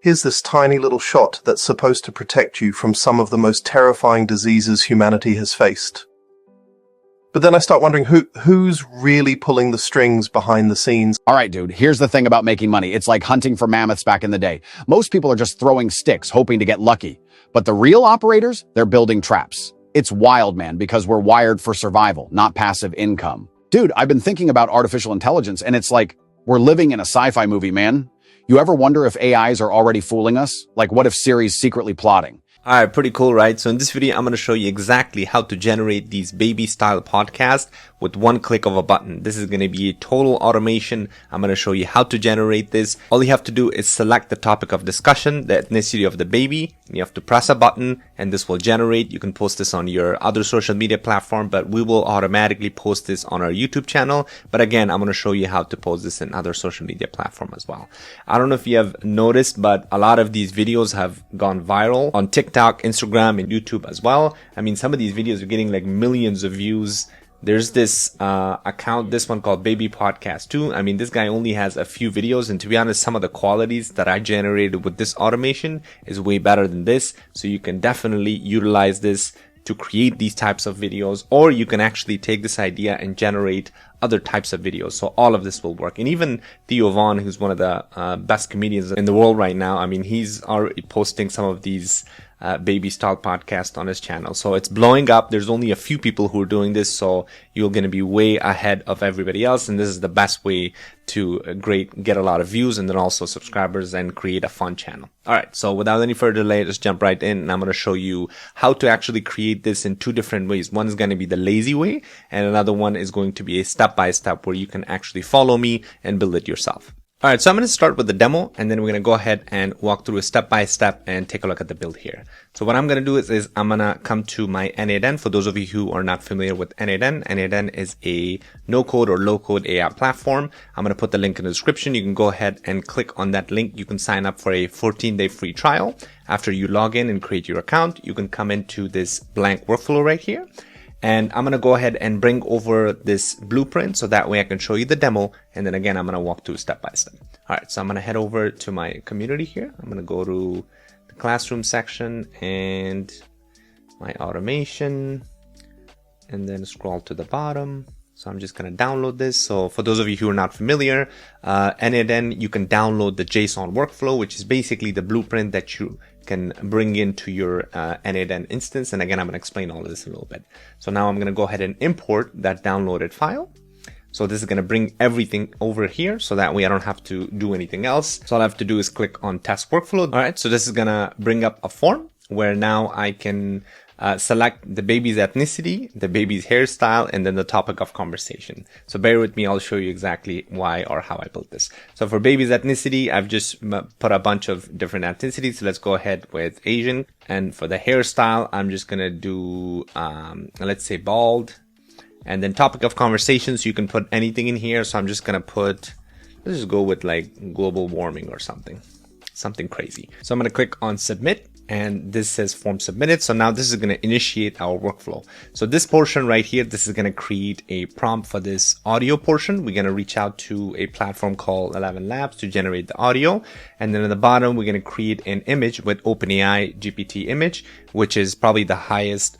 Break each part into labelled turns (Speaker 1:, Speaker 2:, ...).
Speaker 1: Here's this tiny little shot that's supposed to protect you from some of the most terrifying diseases humanity has faced. But then I start wondering who's really pulling the strings behind the scenes.
Speaker 2: All right, dude, here's the thing about making money. It's like hunting for mammoths back in the day. Most people are just throwing sticks, hoping to get lucky. But the real operators, they're building traps. It's wild, man, because we're wired for survival, not passive income. Dude, I've been thinking about artificial intelligence, and it's like we're living in a sci-fi movie, man. You ever wonder if AIs are already fooling us? Like, what if Siri's secretly plotting?
Speaker 3: Alright, pretty cool, right? So in this video, I'm going to show you exactly how to generate these baby-style podcasts with one click of a button. This is going to be a total automation. I'm going to show you how to generate this. All you have to do is select the topic of discussion, the ethnicity of the baby. You have to press a button and this will generate. You can post this on your other social media platform, but we will automatically post this on our YouTube channel. But again, I'm going to show you how to post this in other social media platform as well. I don't know if you have noticed, but a lot of these videos have gone viral on TikTok, Instagram, and YouTube as well. I mean, some of these videos are getting like millions of views. There's this account, this one called Baby Podcast 2. I mean, this guy only has a few videos, and to be honest, some of the qualities that I generated with this automation is way better than this. So you can definitely utilize this to create these types of videos, or you can actually take this idea and generate other types of videos. So all of this will work. And even Theo Vaughn, who's one of the best comedians in the world right now, I mean, he's already posting some of these baby style podcast on his channel. So it's blowing up. There's only a few people who are doing this, so you're going to be way ahead of everybody else. And this is the best way to get a lot of views and then also subscribers and create a fun channel. All right. So without any further delay, let's jump right in, and I'm going to show you how to actually create this in two different ways. One is going to be the lazy way, and another one is going to be a step-by-step where you can actually follow me and build it yourself. All right, so I'm going to start with the demo, and then we're going to go ahead and walk through a step-by-step and take a look at the build here. So what I'm going to do is I'm going to come to my n8n. For those of you who are not familiar with n8n, n8n is a no-code or low-code AI platform. I'm going to put the link in the description. You can go ahead and click on that link. You can sign up for a 14-day free trial. After you log in and create your account, you can come into this blank workflow right here. And I'm going to go ahead and bring over this blueprint so that way I can show you the demo. And then again, I'm going to walk through step by step. All right, so I'm going to head over to my community here. I'm going to go to the classroom section and my automation, and then scroll to the bottom. So I'm just going to download this. So for those of you who are not familiar, n8n, you can download the JSON workflow, which is basically the blueprint that you can bring into your n8n instance. And again, I'm going to explain all of this a little bit. So now I'm going to go ahead and import that downloaded file. So this is going to bring everything over here, so that way I don't have to do anything else. So all I have to do is click on test workflow. All right, so this is going to bring up a form where now I can select the baby's ethnicity, the baby's hairstyle, and then the topic of conversation. So bear with me, I'll show you exactly why or how I built this. So for baby's ethnicity, I've just put a bunch of different ethnicities. So let's go ahead with Asian. And for the hairstyle, I'm just going to do, let's say bald. And then topic of conversations, you can put anything in here. So I'm just going to put, let's just go with like global warming or something crazy. So I'm going to click on submit. And this says form submitted. So now this is going to initiate our workflow. So this portion right here, this is going to create a prompt for this audio portion. We're going to reach out to a platform called 11 Labs to generate the audio. And then at the bottom, we're going to create an image with OpenAI GPT image, which is probably the highest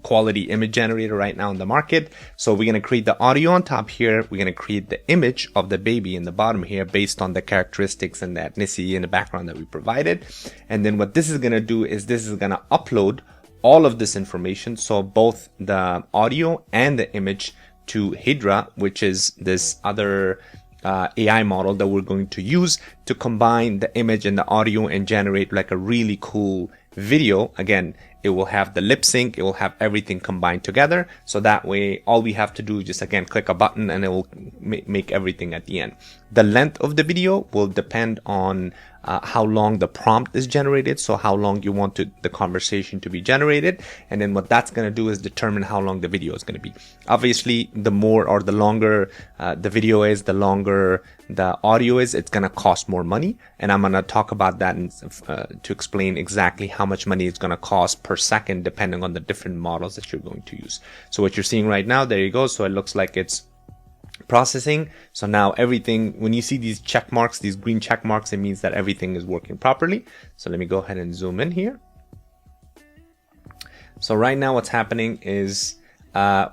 Speaker 3: quality image generator right now in the market. So we're going to create the audio on top here. We're going to create the image of the baby in the bottom here based on the characteristics and the ethnicity and the background that we provided. And then what this is going to do is this is going to upload all of this information. So both the audio and the image to Hedra, which is this other AI model that we're going to use to combine the image and the audio and generate like a really cool video. Again, it will have the lip sync, it will have everything combined together. So that way, all we have to do is just again click a button and it will make everything at the end. The length of the video will depend on how long the prompt is generated, so how long you want the conversation to be generated, and then what that's going to do is determine how long the video is going to be. Obviously, the more or the longer the video is, the longer the audio is, it's going to cost more money, and I'm going to talk about that to explain exactly how much money it's going to cost per second depending on the different models that you're going to use. So what you're seeing right now, there you go. So it looks like it's processing. So now everything, when you see these check marks, these green check marks, it means that everything is working properly. So let me go ahead and zoom in here. So right now what's happening is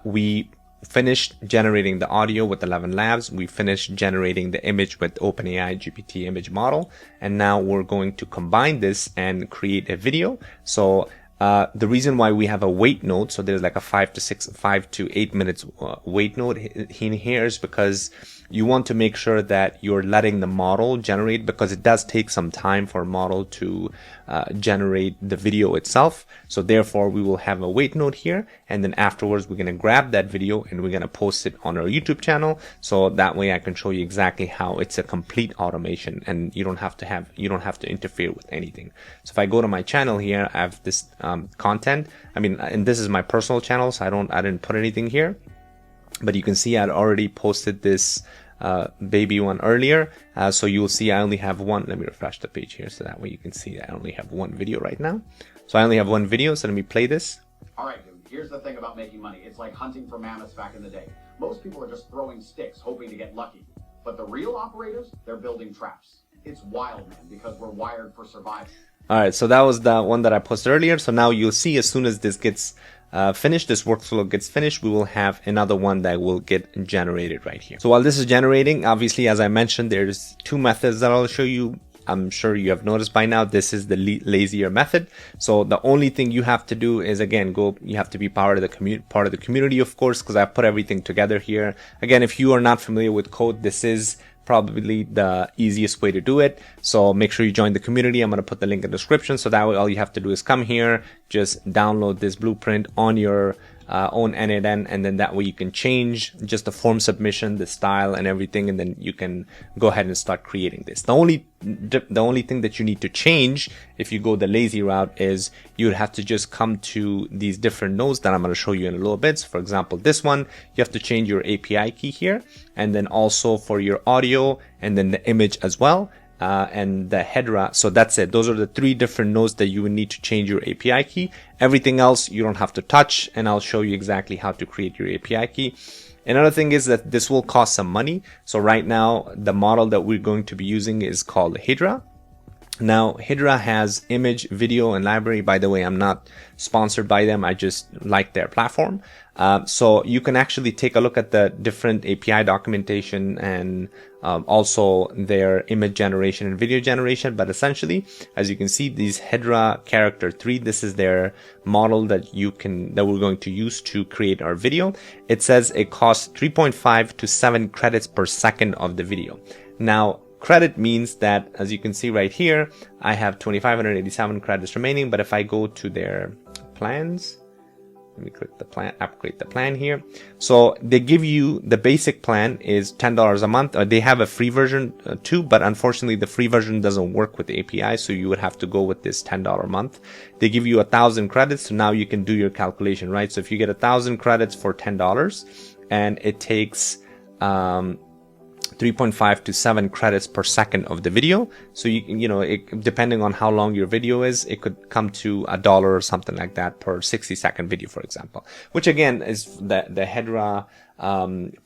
Speaker 3: we finished generating the audio with 11 Labs. We finished generating the image with OpenAI GPT image model. And now we're going to combine this and create a video. So the reason why we have a wait node, so there's like a 5 to 8 minutes wait node in here, is because you want to make sure that you're letting the model generate, because it does take some time for a model to generate the video itself. So therefore we will have a wait node here, and then afterwards we're going to grab that video and we're going to post it on our YouTube channel. So that way I can show you exactly how it's a complete automation and you don't have to interfere with anything. So if I go to my channel here, I have this content. I mean, and this is my personal channel, so I didn't put anything here, but you can see I'd already posted this baby one earlier. So you'll see I only have one. Let me refresh the page here so that way you can see that I only have one video right now. So I only have one video. So let me play this.
Speaker 2: All right, dude, here's the thing about making money. It's like hunting for mammoths back in the day. Most people are just throwing sticks hoping to get lucky. But the real operators, they're building traps. It's wild, man, because we're wired for survival.
Speaker 3: All right, so that was the one that I posted earlier. So now you'll see as soon as this gets finished, this workflow gets finished, we will have another one that will get generated right here. So while this is generating, obviously, as I mentioned, there's two methods that I'll show you. I'm sure you have noticed by now, this is the lazier method. So the only thing you have to do is, again, you have to be part of the community, of course, because I put everything together here. Again, if you are not familiar with code, this is probably the easiest way to do it. So make sure you join the community. I'm going to put the link in the description. So that way, all you have to do is come here, just download this blueprint on your own n8n, and then that way you can change just the form submission, the style and everything, and then you can go ahead and start creating this. The only thing that you need to change if you go the lazy route is you'd have to just come to these different nodes that I'm going to show you in a little bit. So for example, this one, you have to change your API key here, and then also for your audio and then the image as well. And the Hedra. So that's it. Those are the three different nodes that you would need to change your API key. Everything else you don't have to touch, and I'll show you exactly how to create your API key. Another thing is that this will cost some money. So right now, the model that we're going to be using is called Hedra. Now, Hedra has image, video, and library. By the way, I'm not sponsored by them. I just like their platform. So you can actually take a look at the different API documentation and also their image generation and video generation. But essentially, as you can see, these Hedra Character 3, this is their model that we're going to use to create our video. It says it costs 3.5 to 7 credits per second of the video. Now, credit means that, as you can see right here, I have 2,587 credits remaining. But if I go to their plans, let me click the plan, upgrade the plan here. So they give you, the basic plan is $10 a month. They have a free version too, but unfortunately the free version doesn't work with the API. So you would have to go with this $10 a month. They give you 1,000 credits. So now you can do your calculation, right? So if you get 1,000 credits for $10 and it takes, 3.5 to 7 credits per second of the video. So depending on how long your video is, it could come to $1 or something like that per 60-second video, for example, which again is the Hedra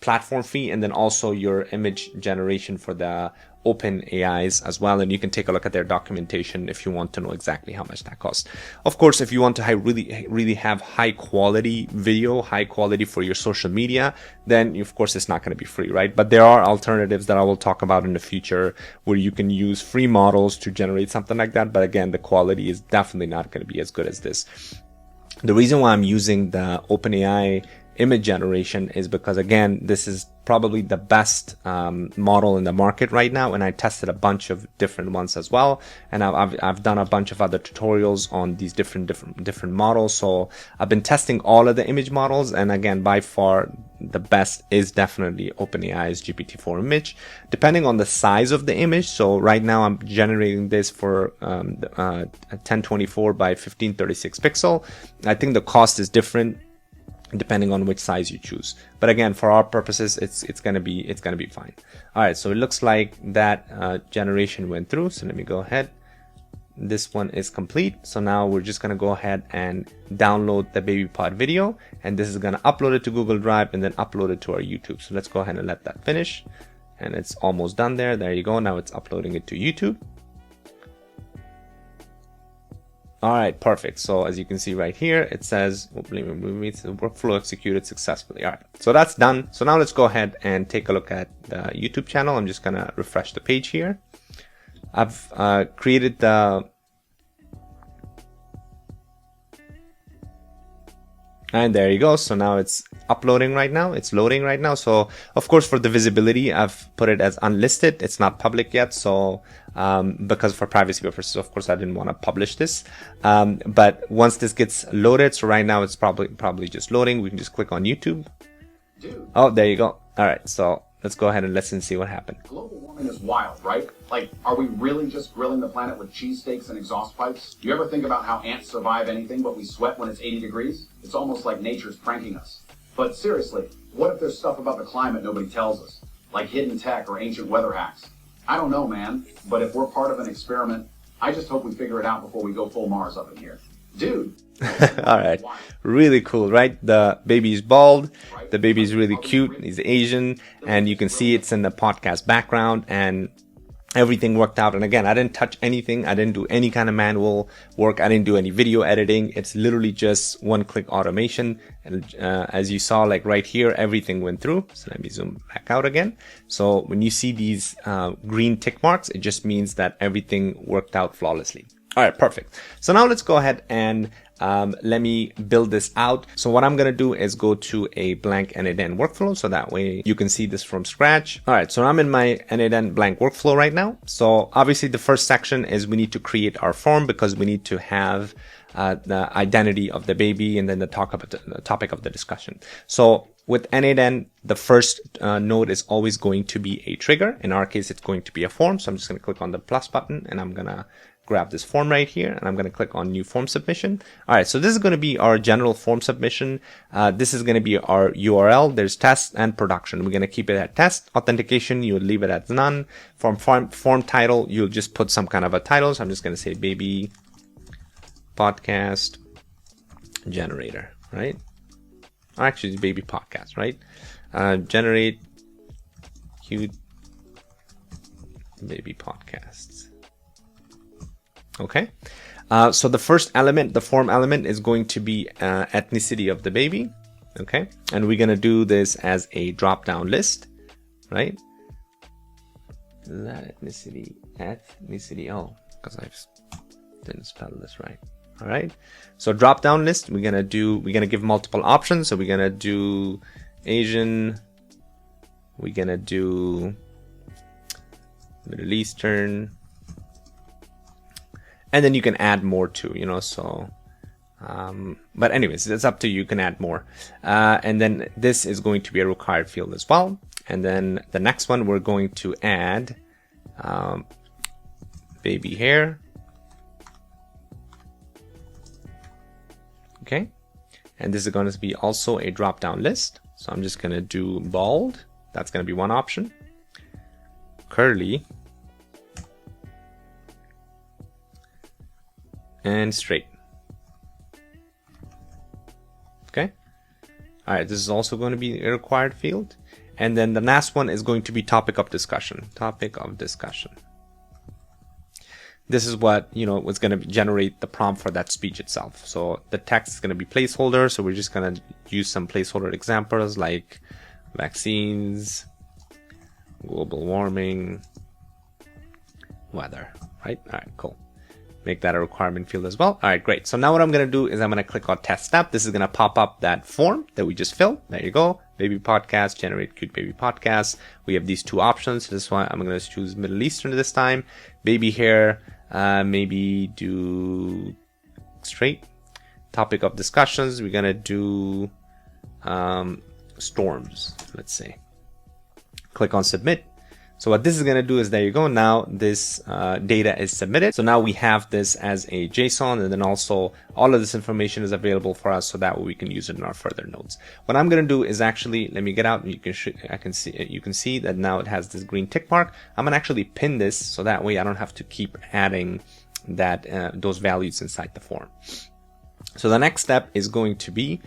Speaker 3: platform fee, and then also your image generation for the OpenAIs as well. And you can take a look at their documentation if you want to know exactly how much that costs. Of course, if you want to really have high quality video, high quality for your social media, then of course it's not going to be free, right? But there are alternatives that I will talk about in the future where you can use free models to generate something like that. But again, the quality is definitely not going to be as good as this. The reason why I'm using the OpenAI image generation is because, again, this is probably the best model in the market right now, and I tested a bunch of different ones as well, and I've done a bunch of other tutorials on these different models. So I've been testing all of the image models, and again, by far the best is definitely OpenAI's GPT-4 image, depending on the size of the image. So right now I'm generating this for 1024 by 1536 pixel. I think the cost is different depending on which size you choose, but again, for our purposes, it's gonna be fine. All right, so it looks like that generation went through. So let me go ahead, this one is complete. So now we're just going to go ahead and download the baby pod video, and this is going to upload it to Google Drive and then upload it to our YouTube. So let's go ahead and let that finish, and it's almost done there. There you go. Now it's uploading it to YouTube. All right, perfect. So as you can see right here, it says workflow executed successfully. All right, so that's done. So now let's go ahead and take a look at the YouTube channel. I'm just going to refresh the page here. I've created the and there you go. So now it's uploading right now. It's loading right now. So of course, for the visibility, I've put it as unlisted. It's not public yet. So because for privacy purposes, of course, I didn't want to publish this. But once this gets loaded, so right now it's probably just loading. We can just click on YouTube.
Speaker 4: Dude.
Speaker 3: Oh, there you go. All right. So let's go ahead and listen and see what happened.
Speaker 4: Global warming is wild, right? Like, are we really just grilling the planet with cheesesteaks and exhaust pipes? Do you ever think about how ants survive anything but we sweat when it's 80 degrees? It's almost like nature's pranking us. But seriously, what if there's stuff about the climate nobody tells us? Like hidden tech or ancient weather hacks? I don't know, man. But if we're part of an experiment, I just hope we figure it out before we go full Mars up in here. Dude.
Speaker 3: All right. Really cool, right? The baby's bald. The baby's really cute. He's Asian. And you can see it's in the podcast background, and everything worked out. And again, I didn't touch anything. I didn't do any kind of manual work. I didn't do any video editing. It's literally just one-click automation. And as you saw, like right here, everything went through. So let me zoom back out again. So when you see these green tick marks, it just means that everything worked out flawlessly. All right, perfect. So now let's go ahead and let me build this out. So what I'm going to do is go to a blank n8n workflow, so that way you can see this from scratch. All right, so I'm in my n8n blank workflow right now. So obviously the first section is we need to create our form, because we need to have the identity of the baby and then the topic of the discussion. So with n8n, the first node is always going to be a trigger. In our case, it's going to be a form. So I'm just going to click on the plus button, and I'm going to grab this form right here, and I'm going to click on new form submission. All right, so this is going to be our general form submission. This is going to be our URL. There's test and production. We're going to keep it at test. Authentication, you would leave it at none. Form title, you'll just put some kind of a title. So I'm just going to say baby podcast generator, right? Actually, it's baby podcast, right? Generate cute baby podcasts. Okay, so the first element, the form element, is going to be ethnicity of the baby. Okay, and we're going to do this as a drop-down list, right? Is that ethnicity? Oh, because I didn't spell this right. All right, so drop-down list, we're going to give multiple options. So we're going to do Asian, we're going to do Middle Eastern, and then you can add more too, you know, so, but anyways, it's up to you. You can add more. And then this is going to be a required field as well. And then the next one, we're going to add, baby hair. Okay. And this is going to be also a drop down list. So I'm just going to do bald. That's going to be one option. Curly. And straight. Okay. All right. This is also going to be a required field. And then the last one is going to be topic of discussion. Topic of discussion. This is what, you know, what's going to generate the prompt for that speech itself. So the text is going to be placeholder. So we're just going to use some placeholder examples like vaccines, global warming, weather, right? All right, cool. Make that a requirement field as well. All right, great. So now what I'm going to do is I'm going to click on test step. This is going to pop up that form that we just filled. There you go. Baby podcast, generate cute baby podcast. We have these two options. This one, I'm going to choose Middle Eastern this time. Baby hair, maybe do straight. Topic of discussions, we're going to do storms, let's say. Click on submit. So what this is going to do is, there you go. Now this data is submitted. So now we have this as a JSON, and then also all of this information is available for us, so that way we can use it in our further nodes. What I'm going to do is actually, let me get out. You can see that now it has this green tick mark. I'm going to actually pin this, so that way I don't have to keep adding those values inside the form. So the next step is going to be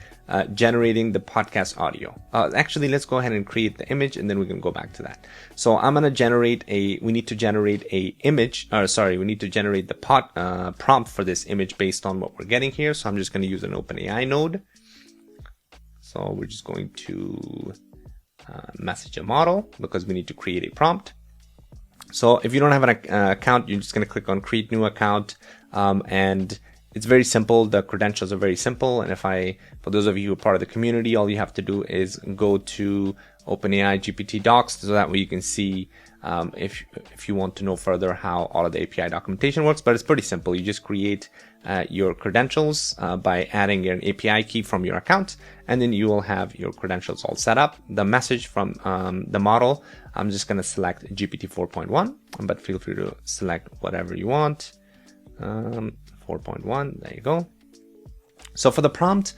Speaker 3: generating the podcast audio. Actually, let's go ahead and create the image, and then we can go back to that. So I'm going to generate we need to generate a image, we need to generate the prompt for this image based on what we're getting here. So I'm just going to use an OpenAI node. So we're just going to message a model because we need to create a prompt. So if you don't have an account, you're just going to click on create new account, and it's very simple. The credentials are very simple. And for those of you who are part of the community, all you have to do is go to OpenAI GPT docs, so that way you can see if you want to know further how all of the API documentation works. But it's pretty simple. You just create your credentials by adding an API key from your account, and then you will have your credentials all set up. The message from the model, I'm just going to select GPT 4.1, but feel free to select whatever you want. 4.1, there you go. So for the prompt,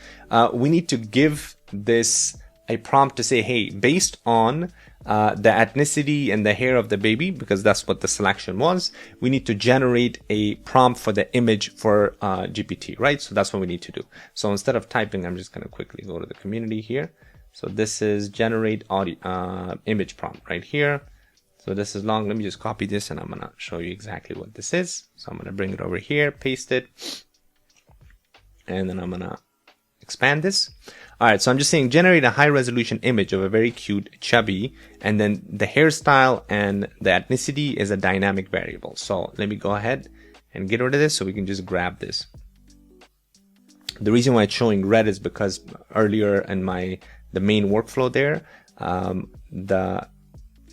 Speaker 3: we need to give this a prompt to say, hey, based on the ethnicity and the hair of the baby, because that's what the selection was, we need to generate a prompt for the image for GPT, right? So that's what we need to do. So instead of typing, I'm just going to quickly go to the community here. So this is generate audio image prompt right here. So this is long. Let me just copy this, and I'm going to show you exactly what this is. So I'm going to bring it over here, paste it, and then I'm going to expand this. All right, so I'm just saying generate a high resolution image of a very cute chubby, and then the hairstyle and the ethnicity is a dynamic variable. So let me go ahead and get rid of this so we can just grab this. The reason why it's showing red is because earlier in the main workflow there,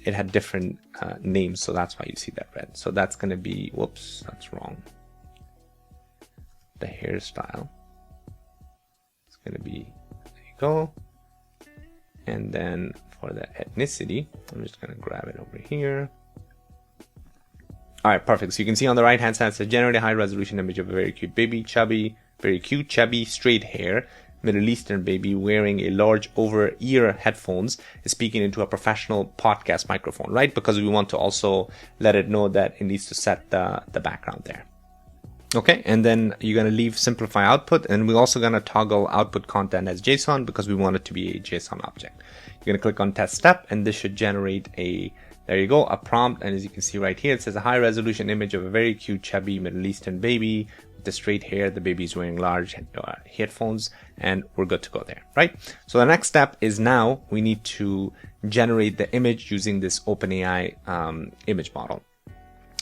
Speaker 3: it had different names, so that's why you see that red. So that's going to be, whoops, that's wrong. The hairstyle. It's going to be, there you go. And then for the ethnicity, I'm just going to grab it over here. All right, perfect. So you can see on the right hand side, it says generate a high resolution image of a very cute baby, chubby, very cute, chubby, straight hair, Middle Eastern baby wearing a large over-ear headphones is speaking into a professional podcast microphone, right? Because we want to also let it know that it needs to set the background there. Okay, and then you're going to leave simplify output, and we're also going to toggle output content as JSON because we want it to be a JSON object. You're going to click on test step, and this should generate there you go, a prompt. And as you can see right here, it says a high resolution image of a very cute, chubby Middle Eastern baby with the straight hair. The baby's wearing large headphones, and we're good to go there, right? So the next step is now we need to generate the image using this OpenAI image model.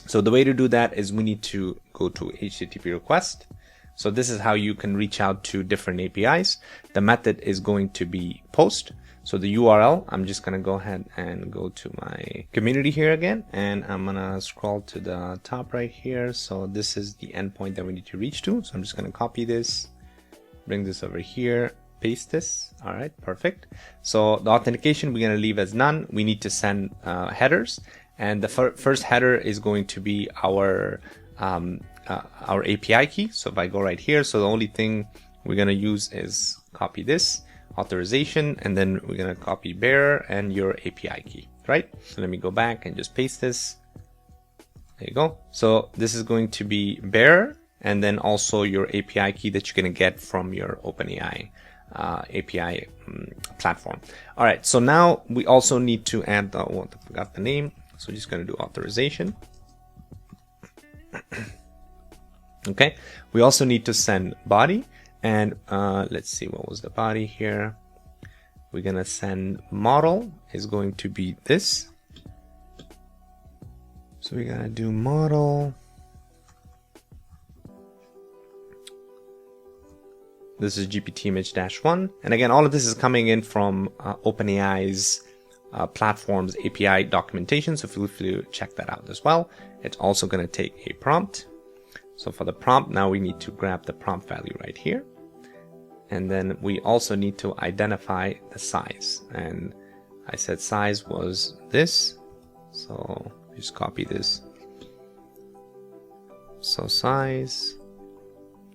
Speaker 3: So the way to do that is we need to go to HTTP request. So this is how you can reach out to different APIs. The method is going to be post. So the URL, I'm just going to go ahead and go to my community here again, and I'm going to scroll to the top right here. So this is the endpoint that we need to reach to. So I'm just going to copy this, bring this over here, paste this. All right, perfect. So the authentication we're going to leave as none. We need to send headers, and the first header is going to be our API key. So if I go right here, so the only thing we're going to use is copy this authorization, and then we're going to copy bearer and your API key, right? So let me go back and just paste this. There you go. So this is going to be bearer, and then also your API key that you're going to get from your OpenAI API platform. All right, so now we also need to add, I forgot the name. So just going to do authorization. Okay, we also need to send body. And let's see, what was the body here? We're going to send model is going to be this. So we're going to do model. This is GPT image -1. And again, all of this is coming in from OpenAI's platform's API documentation. So feel free to check that out as well. It's also going to take a prompt. So for the prompt, now we need to grab the prompt value right here. And then we also need to identify the size. And I said size was this. So just copy this. So size,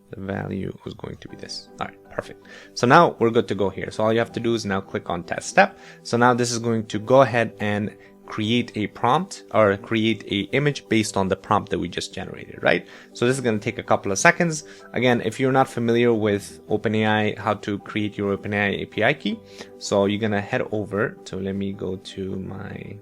Speaker 3: the value was going to be this. All right, perfect. So now we're good to go here. So all you have to do is now click on test step. So now this is going to go ahead and create a prompt or create a image based on the prompt that we just generated, right? So this is going to take a couple of seconds. Again, if you're not familiar with OpenAI, how to create your OpenAI API key, so you're going to head over to, let me go to my,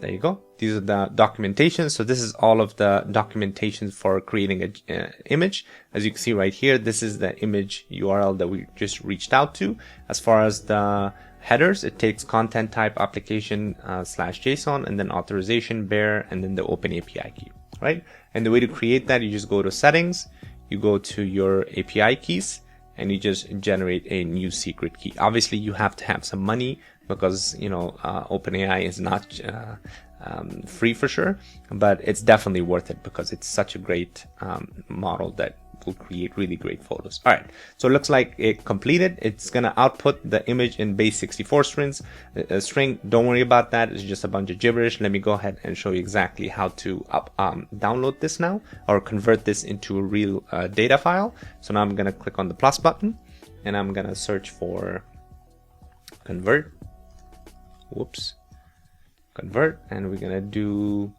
Speaker 3: there you go. These are the documentation. So this is all of the documentation for creating an image. As you can see right here, this is the image URL that we just reached out to. As far as the headers, it takes content type application /JSON, and then authorization bear, and then the open API key, right? And the way to create that, you just go to settings, you go to your API keys, and you just generate a new secret key. Obviously, you have to have some money because, you know, OpenAI is not free for sure, but it's definitely worth it because it's such a great model that will create really great photos. All right, so it looks like it completed. It's gonna output the image in base 64 string. Don't worry about that. It's just a bunch of gibberish. Let me go ahead and show you exactly how to download this now, or convert this into a real data file. So now I'm gonna click on the plus button, and I'm gonna search for convert. Whoops, convert, and we're gonna do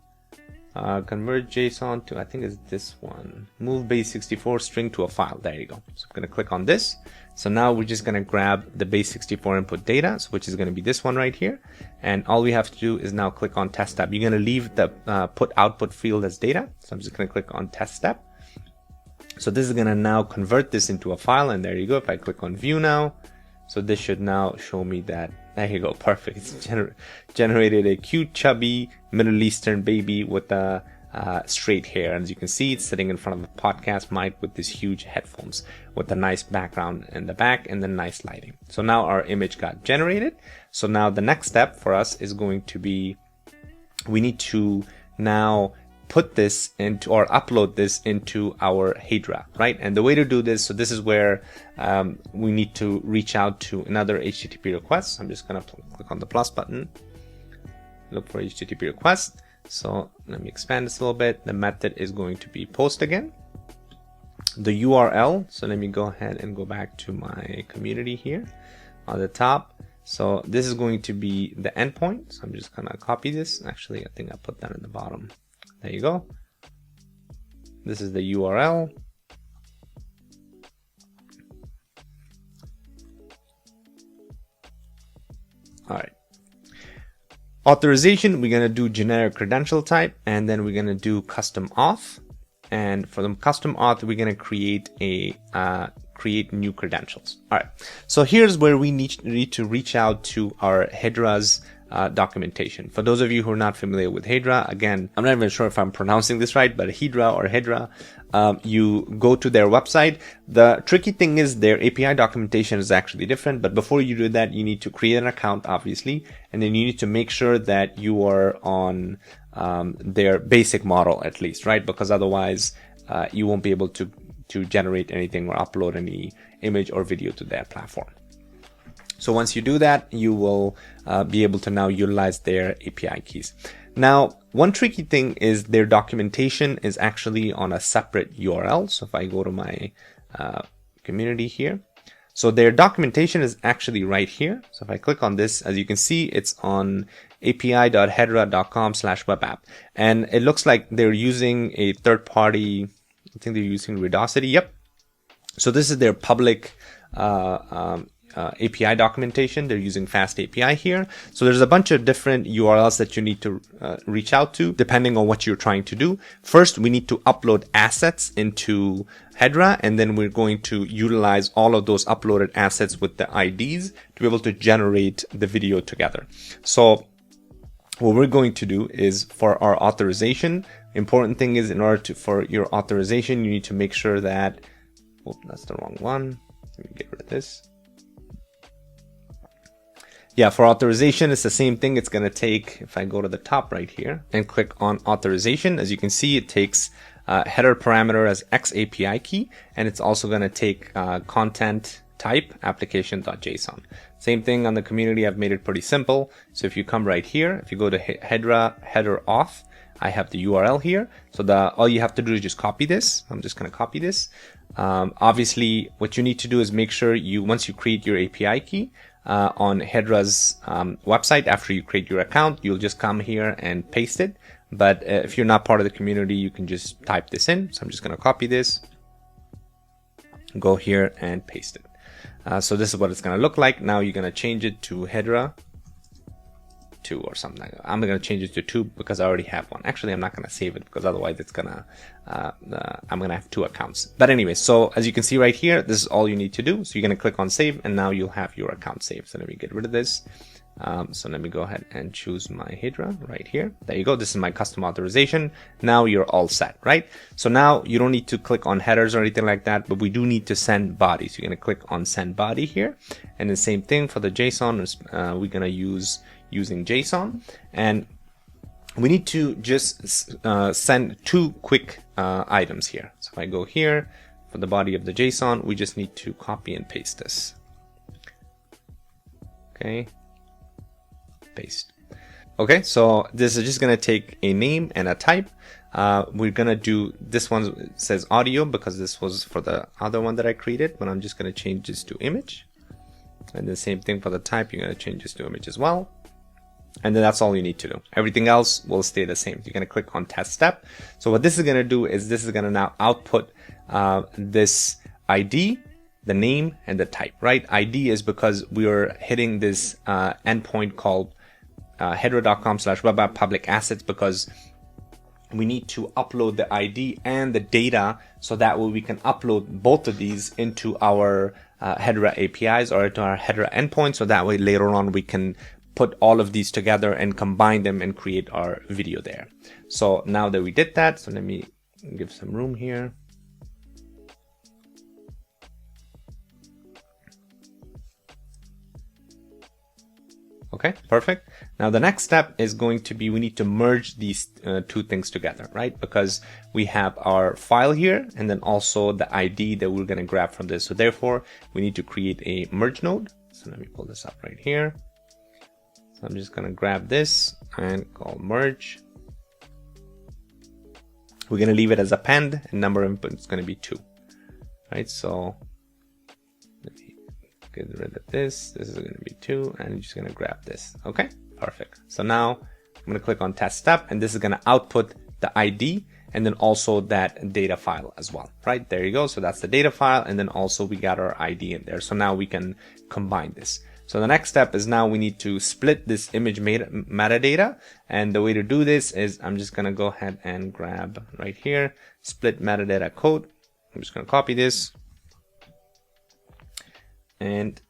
Speaker 3: convert JSON to, I think it's this one, move base 64 string to a file. There you go. So I'm gonna click on this. So now we're just gonna grab the base 64 input data, which is gonna be this one right here, and all we have to do is now click on test step. You're gonna leave the put output field as data, so I'm just gonna click on test step. So this is gonna now convert this into a file, and there you go. If I click on view now, so this should now show me that, there you go, perfect. It's generated a cute, chubby Middle Eastern baby with a straight hair. And as you can see, it's sitting in front of a podcast mic with these huge headphones with a nice background in the back and then nice lighting. So now our image got generated. So now the next step for us is going to be, we need to now put this into, or upload this into our Hedra, right? And the way to do this, so this is where we need to reach out to another HTTP request. I'm just gonna click on the plus button, look for HTTP request. So let me expand this a little bit. The method is going to be post again. The URL, so let me go ahead and go back to my community here on the top. So this is going to be the endpoint. So I'm just gonna copy this. Actually, I think I put that at the bottom. There you go. This is the URL. All right. Authorization, we're going to do generic credential type, and then we're going to do custom auth. And for the custom auth, we're going to create a create new credentials. All right. So here's where we need to reach out to our Hedra's documentation. For those of you who are not familiar with Hedra, again, I'm not even sure if I'm pronouncing this right, but Hedra, you go to their website. The tricky thing is their API documentation is actually different, but before you do that, you need to create an account, obviously, and then you need to make sure that you are on their basic model at least, right? Because otherwise, you won't be able to generate anything or upload any image or video to their platform. So once you do that, you will be able to now utilize their API keys. Now, one tricky thing is their documentation is actually on a separate URL. So if I go to my community here, so their documentation is actually right here. So if I click on this, as you can see, it's on api.hedra.com/webapp. And it looks like they're using a third party, I think they're using Redosity. Yep. So this is their public API documentation. They're using Fast API here. So there's a bunch of different URLs that you need to reach out to depending on what you're trying to do. First, we need to upload assets into Hedra, and then we're going to utilize all of those uploaded assets with the IDs to be able to generate the video together. So what we're going to do is for our authorization, important thing is in order to, for your authorization, you need to make sure that, oh, that's the wrong one. Let me get rid of this. Yeah, for authorization, it's the same thing. It's going to take, if I go to the top right here and click on authorization, as you can see, it takes header parameter as X API key, and it's also going to take content type application.json. Same thing on the community. I've made it pretty simple. So if you come right here, if you go to Hedra header auth, I have the URL here. So all you have to do is just copy this. I'm just going to copy this. Obviously, what you need to do is make sure once you create your API key, on Hedra's website after you create your account. You'll just come here and paste it. But if you're not part of the community, you can just type this in. So I'm just going to copy this, go here and paste it. So this is what it's going to look like. Now you're going to change it to Hedra 2 or something like that. I'm going to change it to 2 because I already have one. Actually, I'm not going to save it because otherwise it's going to, I'm going to have 2 accounts. But anyway, so as you can see right here, this is all you need to do. So you're going to click on save and now you'll have your account saved. So let me get rid of this. So let me go ahead and choose my Hedra right here. There you go. This is my custom authorization. Now you're all set, right? So now you don't need to click on headers or anything like that, but we do need to send body. So you're going to click on send body here. And the same thing for the JSON, we're going to use using JSON, and we need to just send 2 quick items here. So if I go here for the body of the JSON, we just need to copy and paste this. Okay, paste. Okay, so this is just going to take a name and a type. We're going to do this one says audio because this was for the other one that I created, but I'm just going to change this to image. And the same thing for the type, you're going to change this to image as well. And then that's all you need to do. Everything else will stay the same. You're going to click on test step. So what this is going to do is this is going to now output this ID, the name, and the type, right? ID is because we are hitting this endpoint called hedra.com/web app public assets because we need to upload the ID and the data so that way we can upload both of these into our Hedra APIs or into our Hedra endpoint. So that way later on we can put all of these together and combine them and create our video there. So now that we did that, so let me give some room here. Okay, perfect. Now the next step is going to be, we need to merge these 2 things together, right? Because we have our file here and then also the ID that we're going to grab from this. So therefore we need to create a merge node. So let me pull this up right here. So I'm just going to grab this and call merge. We're going to leave it as append and number of input is going to be 2, right? So let me get rid of this. This is going to be 2 and I'm just going to grab this. Okay, perfect. So now I'm going to click on test step and this is going to output the ID and then also that data file as well, right? There you go. So that's the data file. And then also we got our ID in there. So now we can combine this. So the next step is now we need to split this image metadata. And the way to do this is I'm just going to go ahead and grab right here, split metadata code. I'm just going to copy this and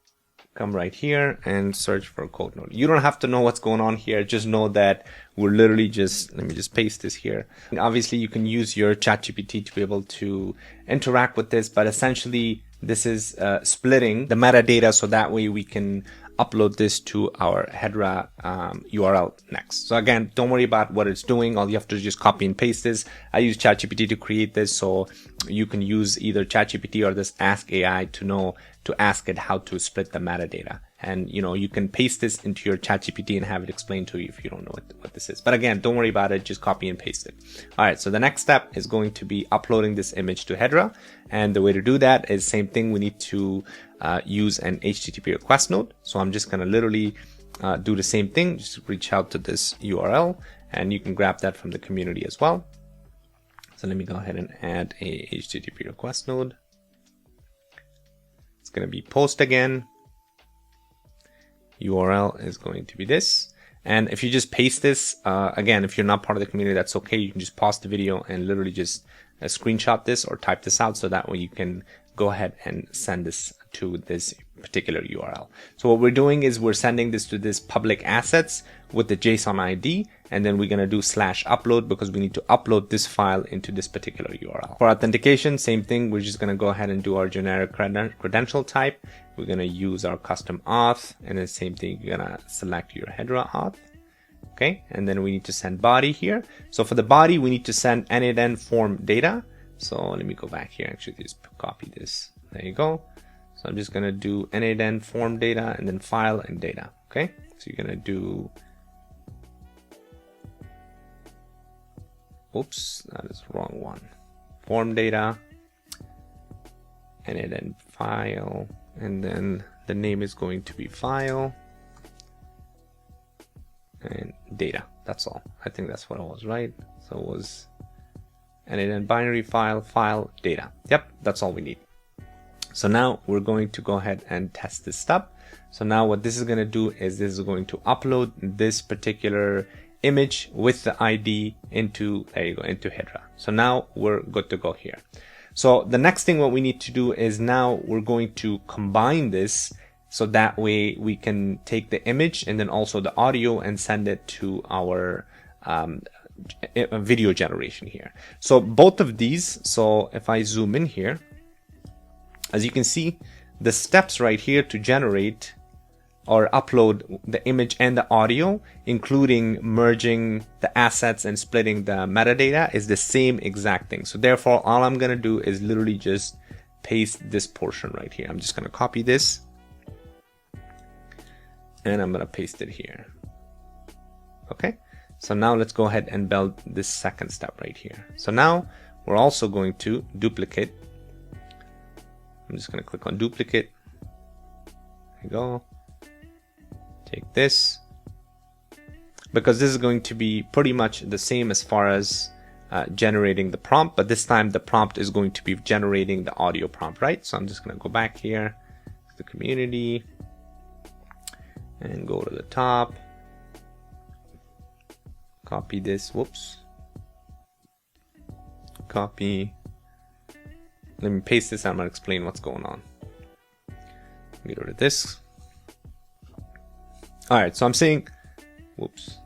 Speaker 3: come right here and search for a code node. You don't have to know what's going on here. Just know that we're literally just, let me just paste this here. And obviously you can use your ChatGPT to be able to interact with this, but essentially this is splitting the metadata so that way we can upload this to our Hedra URL next. So again, don't worry about what it's doing. All you have to do is just copy and paste this. I use ChatGPT to create this, so you can use either ChatGPT or this Ask AI to ask it how to split the metadata. And you can paste this into your ChatGPT and have it explain to you if you don't know what this is. But again, don't worry about it, just copy and paste it. All right, so the next step is going to be uploading this image to Hedra. And the way to do that is same thing. We need to use an HTTP request node. So I'm just going to literally do the same thing, just reach out to this URL, and you can grab that from the community as well. So let me go ahead and add a HTTP request node. It's going to be post again. URL is going to be this. And if you just paste this, again, if you're not part of the community, that's okay. You can just pause the video and literally just screenshot this or type this out so that way you can go ahead and send this to this particular URL. So what we're doing is we're sending this to this public assets with the JSON ID, and then we're going to do /upload because we need to upload this file into this particular URL. For authentication, same thing. We're just going to go ahead and do our generic credential type. We're going to use our custom auth, and the same thing, you're going to select your Hedra auth. Okay, and then we need to send body here. So for the body, we need to send n8n form data. So let me go back here, actually just copy this. There you go. So I'm just going to do n8n form data and then file and data. Okay, so you're going to do, oops, that is the wrong one. Form data, n8n file, and then The name is going to be file and data. That's all. I think that's what it was, right? So it was n8n binary file data. Yep, that's all we need. So now we're going to go ahead and test this step. So now what this is going to do is this is going to upload this particular image with the ID into, there you go, into Hedra. So now we're good to go here. So the next thing what we need to do is now we're going to combine this, so that way we can take the image and then also the audio and send it to our video generation here. So both of these, so if I zoom in here, as you can see, the steps right here to generate or upload the image and the audio, including merging the assets and splitting the metadata, is the same exact thing. So therefore, all I'm gonna do is literally just paste this portion right here. I'm just gonna copy this and I'm gonna paste it here. Okay, so now let's go ahead and build this second step right here. So now we're also going to duplicate. I'm just gonna click on duplicate. There you go. Take this, because this is going to be pretty much the same as far as generating the prompt, but this time the prompt is going to be generating the audio prompt, right? So I'm just going to go back here to the community and go to the top, copy this, whoops, copy, let me paste this. I'm going to explain what's going on. Get rid of this. All right, so I'm saying, whoops.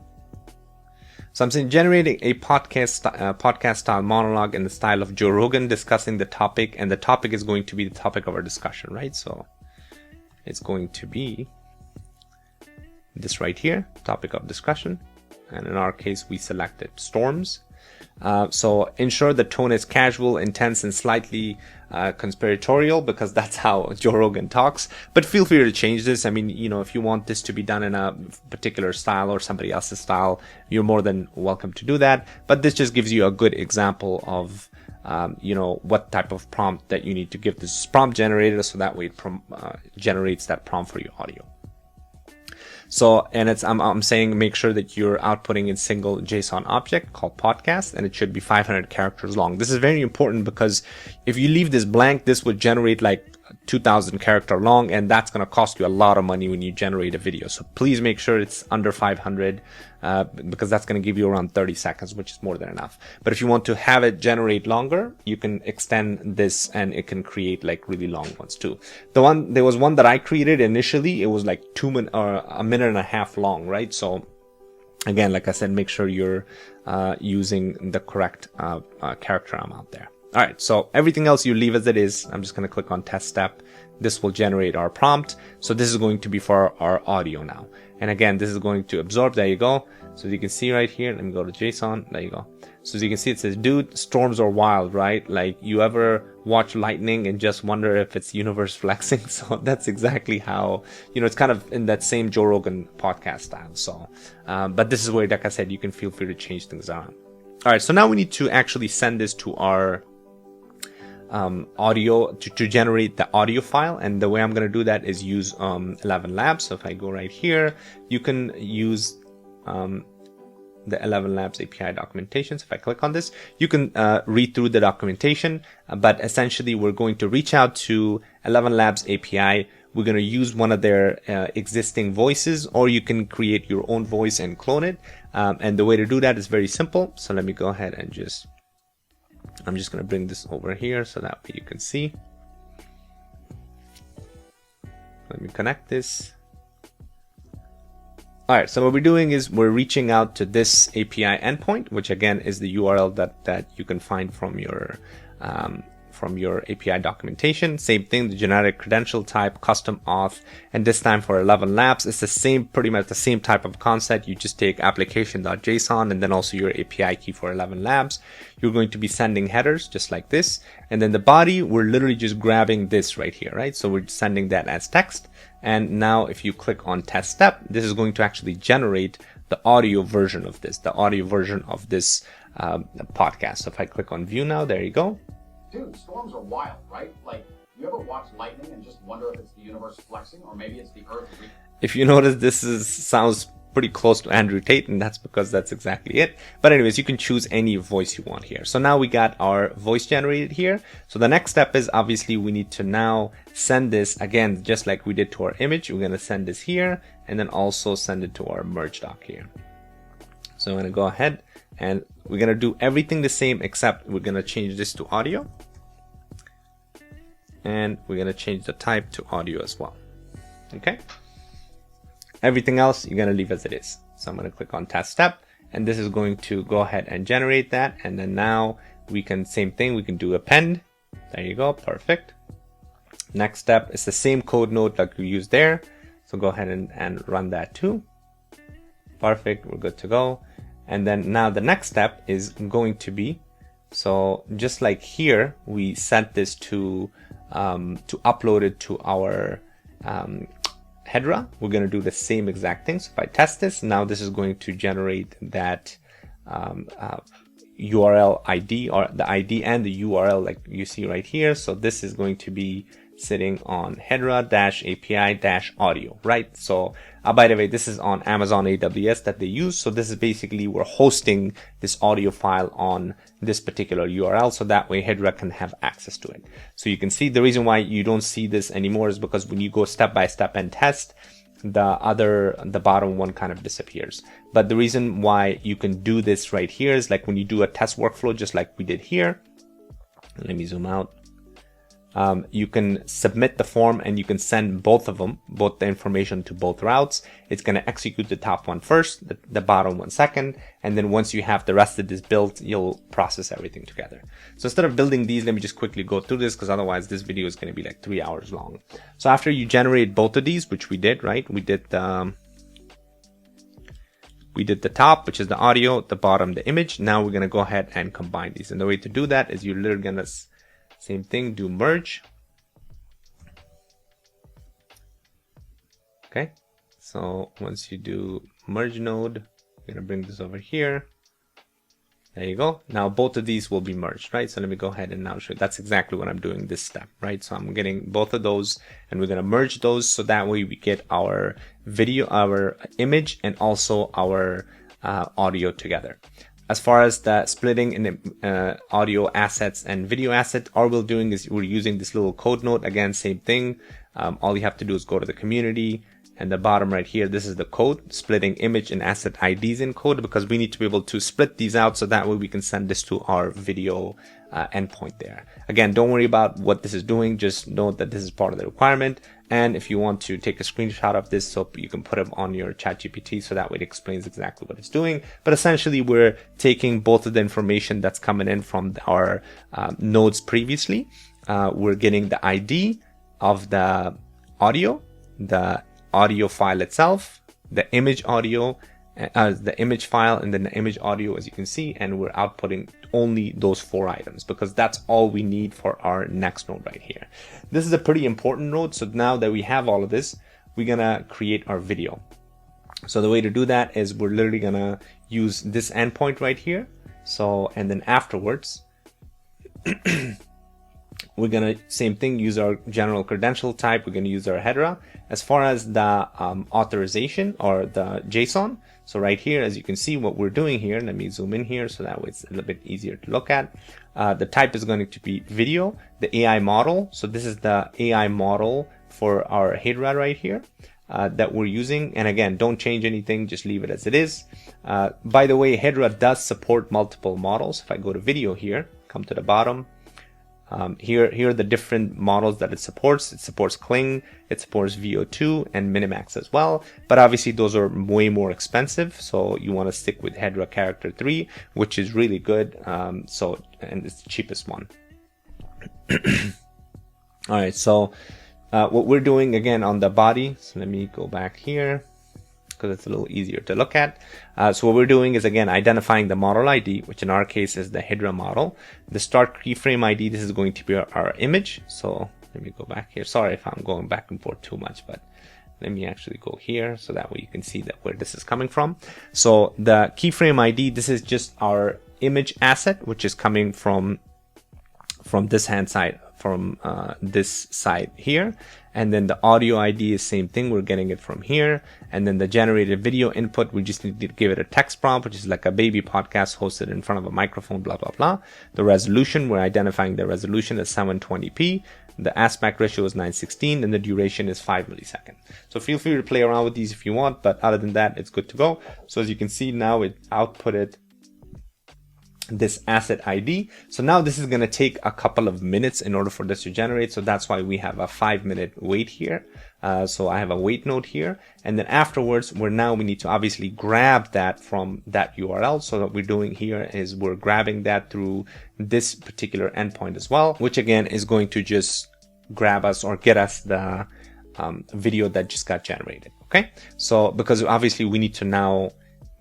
Speaker 3: So I'm saying generating a podcast style monologue in the style of Joe Rogan, discussing the topic, and the topic is going to be the topic of our discussion, right? So it's going to be this right here, topic of discussion. And in our case, we selected storms. So ensure the tone is casual, intense, and slightly conspiratorial, because that's how Joe Rogan talks. But feel free to change this. I mean, you know, if you want this to be done in a particular style or somebody else's style, you're more than welcome to do that. But this just gives you a good example of, you know, what type of prompt that you need to give this prompt generator, so that way it generates that prompt for your audio. So, and it's, I'm saying make sure that you're outputting in single JSON object called podcast, and it should be 500 characters long. This is very important, because if you leave this blank, this would generate like 2000 character long, and that's going to cost you a lot of money when you generate a video. So please make sure it's under 500, because that's going to give you around 30 seconds, which is more than enough. But if you want to have it generate longer, you can extend this and it can create like really long ones too. There was one that I created initially. It was like a minute and a half long, right? So again, like I said, make sure you're using the correct character amount there. All right, so everything else you leave as it is. I'm just going to click on test step. This will generate our prompt. So this is going to be for our audio now. And again, this is going to absorb. There you go. So as you can see right here, let me go to JSON. There you go. So as you can see, it says, dude, storms are wild, right? Like, you ever watch lightning and just wonder if it's universe flexing? So that's exactly how, you know, it's kind of in that same Joe Rogan podcast style. So, but this is where, like I said, you can feel free to change things around. All right, so now we need to actually send this to our audio to generate the audio file, and the way I'm going to do that is use 11 Labs. So if I go right here, you can use the 11 Labs API documentation. So if I click on this, you can read through the documentation, but essentially we're going to reach out to 11 Labs API. We're going to use one of their existing voices, or you can create your own voice and clone it. And the way to do that is very simple. So let me go ahead and I'm just going to bring this over here so that way you can see. Let me connect this. All right, so what we're doing is we're reaching out to this API endpoint, which again is the URL that you can find from your API documentation. Same thing, the generic credential type, custom auth, and this time for 11 Labs, it's the same, pretty much the same type of concept. You just take application.json and then also your API key for 11 Labs. You're going to be sending headers just like this. And then the body, we're literally just grabbing this right here, right? So we're sending that as text. And now if you click on test step, this is going to actually generate the audio version of this, podcast. So if I click on view now, there you go.
Speaker 4: Dude, storms are wild, right? Like, You ever watch lightning and just wonder if it's the universe flexing, or maybe it's the Earth?
Speaker 3: If you notice, this sounds pretty close to Andrew Tate, and that's because that's exactly it. But anyways, you can choose any voice you want here. So now we got our voice generated here. So the next step is obviously we need to now send this again, just like we did to our image. We're going to send this here and then also send it to our merge doc here. So I'm going to go ahead and we're going to do everything the same, except we're going to change this to audio. And we're going to change the type to audio as well. Okay. Everything else you're going to leave as it is. So I'm going to click on test step, and this is going to go ahead and generate that. And then now we can, same thing, we can do append. There you go. Perfect. Next step is the same code node like we used there. So go ahead and run that too. Perfect. We're good to go. And then now the next step is going to be, so just like here, we set this to upload it to our Hedra. We're going to do the same exact thing. So if I test this, now this is going to generate that URL ID, or the ID and the URL like you see right here. So this is going to be sitting on Hedra-API-audio, right? So by the way, this is on Amazon AWS that they use. So this is basically, we're hosting this audio file on this particular URL, so that way Hedra can have access to it. So you can see the reason why you don't see this anymore is because when you go step by step and test, the bottom one kind of disappears. But the reason why you can do this right here is like when you do a test workflow, just like we did here. Let me zoom out. You can submit the form and you can send both of them, both the information to both routes. It's going to execute the top one first, the bottom one second. And then once you have the rest of this built, you'll process everything together. So instead of building these, let me just quickly go through this, because otherwise this video is going to be like 3 hours long. So after you generate both of these, which we did, right? We did the top, which is the audio, the bottom, the image. Now we're going to go ahead and combine these. And the way to do that is you're literally going to, same thing, do merge. Okay, so once you do merge node, I'm gonna bring this over here. There you go. Now both of these will be merged, right? So let me go ahead and now show you. That's exactly what I'm doing this step, right? So I'm getting both of those and we're gonna merge those, so that way we get our video, our image, and also our audio together. As far as the splitting in the audio assets and video assets, all we're doing is we're using this little code node. Again, same thing. All you have to do is go to the community, and the bottom right here, this is the code, splitting image and asset IDs in code, because we need to be able to split these out so that way we can send this to our video endpoint there. Again, don't worry about what this is doing. Just note that this is part of the requirement. And if you want to take a screenshot of this, so you can put it on your ChatGPT, so that way it explains exactly what it's doing. But essentially, we're taking both of the information that's coming in from our nodes previously. We're getting the ID of the audio file itself, the image audio, the image file, and then the image audio, as you can see, and we're outputting only those 4 items because that's all we need for our next node right here. This is a pretty important node. So now that we have all of this, we're gonna create our video. So the way to do that is we're literally gonna use this endpoint right here. So, and then afterwards, we're gonna, same thing, use our general credential type. We're gonna use our Hedra. As far as the authorization or the JSON, so right here, as you can see what we're doing here, let me zoom in here so that way it's a little bit easier to look at. The type is going to be video, the AI model. So this is the AI model for our Hedra right here that we're using. And again, don't change anything, just leave it as it is. By the way, Hedra does support multiple models. If I go to video here, come to the bottom, here are the different models that it supports. It supports Kling, it supports VO2 and Minimax as well. But obviously those are way more expensive. So you want to stick with Hedra Character 3, which is really good. And it's the cheapest one. All right, so what we're doing again on the body. So let me go back here, because it's a little easier to look at. So what we're doing is, again, identifying the model ID, which in our case is the Hedra model. The start keyframe ID, this is going to be our image. So let me go back here. Sorry if I'm going back and forth too much, but let me actually go here so that way you can see that where this is coming from. So the keyframe ID, this is just our image asset, which is coming from this hand side from this side here. And then the audio ID is same thing. We're getting it from here. And then the generated video input, we just need to give it a text prompt, which is like a baby podcast hosted in front of a microphone, blah, blah, blah. The resolution, we're identifying the resolution as 720p. The aspect ratio is 916 and the duration is 5 milliseconds. So feel free to play around with these if you want, but other than that, it's good to go. So as you can see now, it outputted this asset ID. So now this is going to take a couple of minutes in order for this to generate. So that's why we have a 5-minute wait here. So I have a wait node here. And then afterwards, we need to obviously grab that from that URL. So what we're doing here is we're grabbing that through this particular endpoint as well, which again is going to just grab us or get us the video that just got generated. Okay. So because obviously we need to now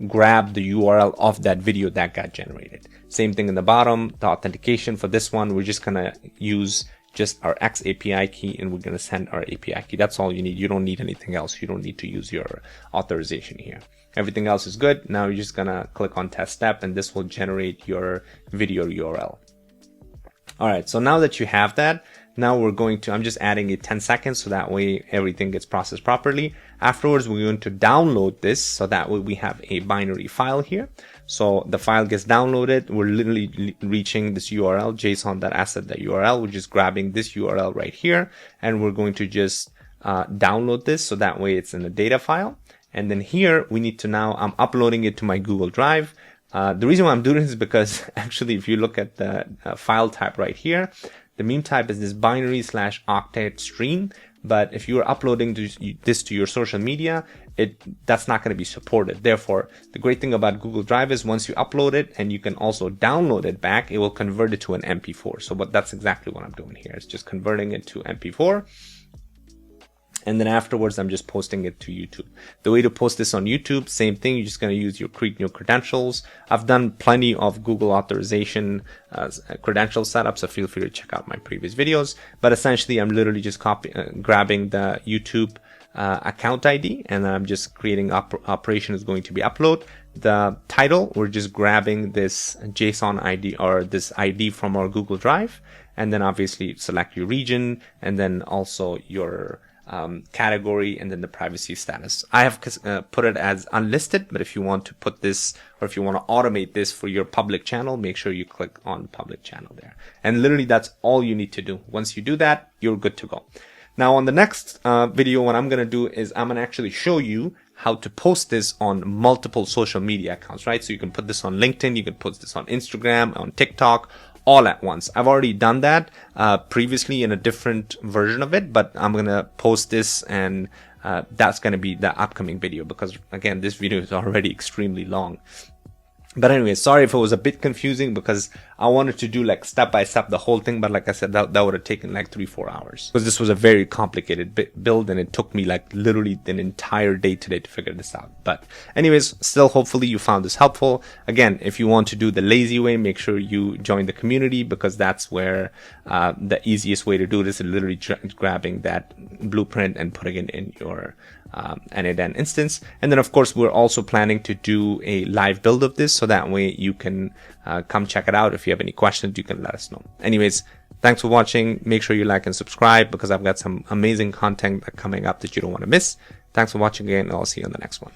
Speaker 3: grab the URL of that video that got generated. Same thing in the bottom, the authentication for this one, we're just going to use just our X API key and we're going to send our API key. That's all you need. You don't need anything else. You don't need to use your authorization here. Everything else is good. Now you're just going to click on test step and this will generate your video URL. All right. So now that you have that, now we're going to, I'm just adding it 10 seconds so that way everything gets processed properly. Afterwards, we're going to download this so that way we have a binary file here. So the file gets downloaded. We're literally reaching this URL, JSON.asset.url. We're just grabbing this URL right here and we're going to just download this so that way it's in a data file. And then here we need to now, I'm uploading it to my Google Drive. The reason why I'm doing this is because actually if you look at the file type right here, the meme type is this binary/octet stream. But if you are uploading this to your social media, that's not going to be supported. Therefore, the great thing about Google Drive is once you upload it and you can also download it back, it will convert it to an MP4. So that's exactly what I'm doing here. It's just converting it to MP4. And then afterwards, I'm just posting it to YouTube. The way to post this on YouTube, same thing. You're just going to use your create new credentials. I've done plenty of Google authorization credential setups, so feel free to check out my previous videos. But essentially, I'm literally just grabbing the YouTube account ID, and then I'm just creating operation is going to be upload. The title, we're just grabbing this JSON ID or this ID from our Google Drive, and then obviously select your region, and then also your category and then the privacy status. I have put it as unlisted, but if you want to put this or if you want to automate this for your public channel, make sure you click on public channel there. And literally that's all you need to do. Once you do that, you're good to go. Now on the next video, what I'm going to do is I'm going to actually show you how to post this on multiple social media accounts, right? So you can put this on LinkedIn, you can put this on Instagram, on TikTok, all at once. I've already done that previously in a different version of it, but I'm going to post this and that's going to be the upcoming video because again, this video is already extremely long. But anyway, sorry if it was a bit confusing because I wanted to do like step by step the whole thing. But like I said, that would have taken like 3-4 hours because this was a very complicated build and it took me like literally an entire day today to figure this out. But anyways, still hopefully you found this helpful. Again, if you want to do the lazy way, make sure you join the community because that's where the easiest way to do this is literally grabbing that blueprint and putting it in your n8n instance. And then of course we're also planning to do a live build of this so that way you can come check it out. If you have any questions, you can let us know. Anyways, thanks for watching. Make sure you like and subscribe because I've got some amazing content coming up that you don't want to miss. Thanks for watching again, and I'll see you on the next one.